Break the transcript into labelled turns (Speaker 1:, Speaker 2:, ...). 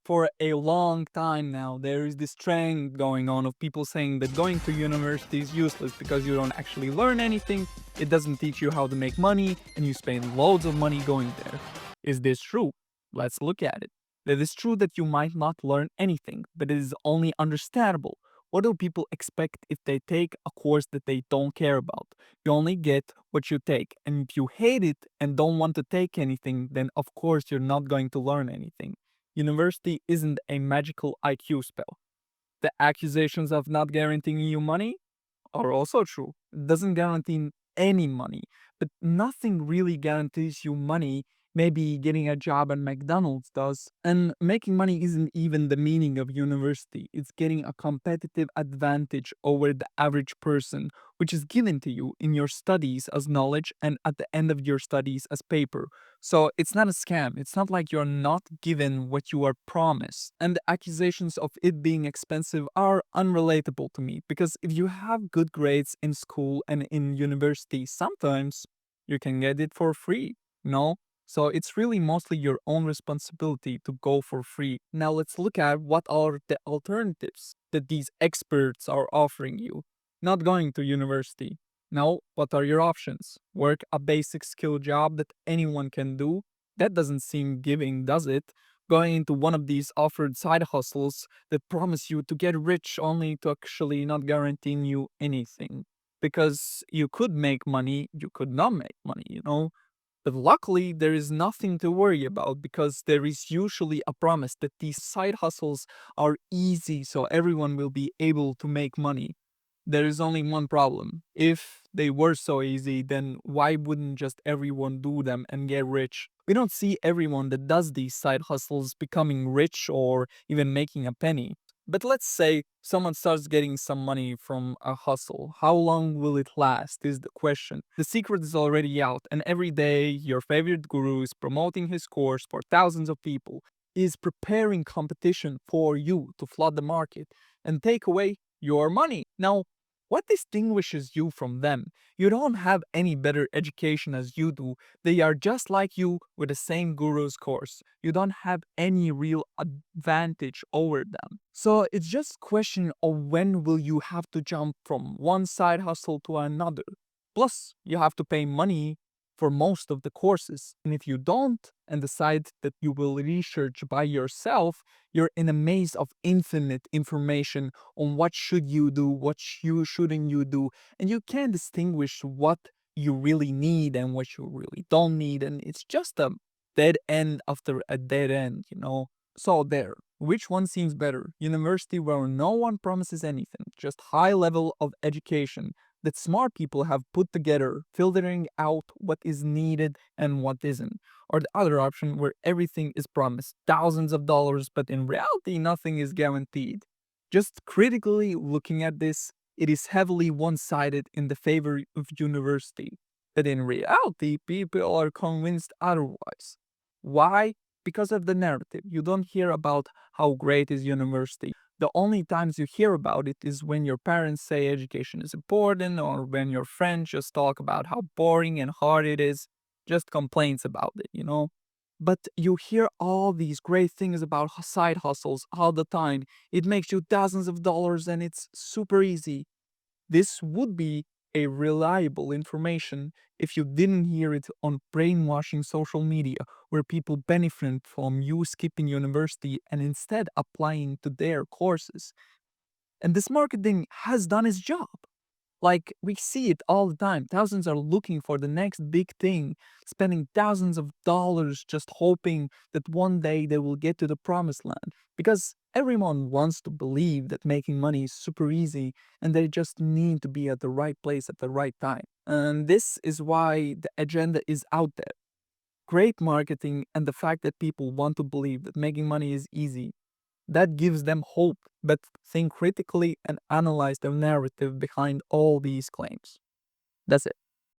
Speaker 1: For a long time now, there is this trend going on of people saying that going to university is useless because you don't actually learn anything, it doesn't teach you how to make money, and you spend loads of money going there. Is this true? Let's look at it. It is true that you might not learn anything, but it is only understandable. What do people expect if they take a course that they don't care about? You only get what you take, and if you hate it and don't want to take anything, then of course you're not going to learn anything. University isn't a magical IQ spell. The accusations of not guaranteeing you money are also true. It doesn't guarantee any money, but nothing really guarantees you money. Maybe getting a job at McDonald's does. And making money isn't even the meaning of university. It's getting a competitive advantage over the average person, which is given to you in your studies as knowledge and at the end of your studies as paper. So it's not a scam. It's not like you're not given what you are promised. And the accusations of it being expensive are unrelatable to me because if you have good grades in school and in university, sometimes you can get it for free. No? So it's really mostly your own responsibility to go for free. Now let's look at what are the alternatives that these experts are offering you. Not going to university. Now, what are your options? Work a basic skill job that anyone can do? That doesn't seem giving, does it? Going into one of these offered side hustles that promise you to get rich only to actually not guaranteeing you anything. Because you could make money, you could not make money. But luckily, there is nothing to worry about because there is usually a promise that these side hustles are easy so everyone will be able to make money. There is only one problem. If they were so easy, then why wouldn't just everyone do them and get rich? We don't see everyone that does these side hustles becoming rich or even making a penny. But let's say someone starts getting some money from a hustle. How long will it last is the question. The secret is already out, and every day your favorite guru is promoting his course for thousands of people, is preparing competition for you to flood the market and take away your money. Now, what distinguishes you from them? You don't have any better education as you do. They are just like you with the same guru's course. You don't have any real advantage over them. So it's just question of when will you have to jump from one side hustle to another. Plus, you have to pay money for most of the courses. And if you don't and decide that you will research by yourself, you're in a maze of infinite information on what should you do, what you shouldn't you do, and you can't distinguish what you really need and what you really don't need, and it's just a dead end after a dead end. So there, which one seems better? University where no one promises anything, just high level of education that smart people have put together, filtering out what is needed and what isn't. Or the other option where everything is promised, thousands of dollars, but in reality, nothing is guaranteed. Just critically looking at this, it is heavily one sided in the favor of university. But in reality, people are convinced otherwise. Why? Because of the narrative. You don't hear about how great is university. The only times you hear about it is when your parents say education is important or when your friends just talk about how boring and hard it is, just complaints about it. But you hear all these great things about side hustles all the time. It makes you thousands of dollars and it's super easy. This would be a reliable information if you didn't hear it on brainwashing social media, where people benefit from you skipping university and instead applying to their courses. And this marketing has done its job. Like, we see it all the time. Thousands are looking for the next big thing, spending thousands of dollars just hoping that one day they will get to the promised land. Because everyone wants to believe that making money is super easy and they just need to be at the right place at the right time. And this is why the agenda is out there. Great marketing and the fact that people want to believe that making money is easy, that gives them hope, but think critically and analyze the narrative behind all these claims. That's it.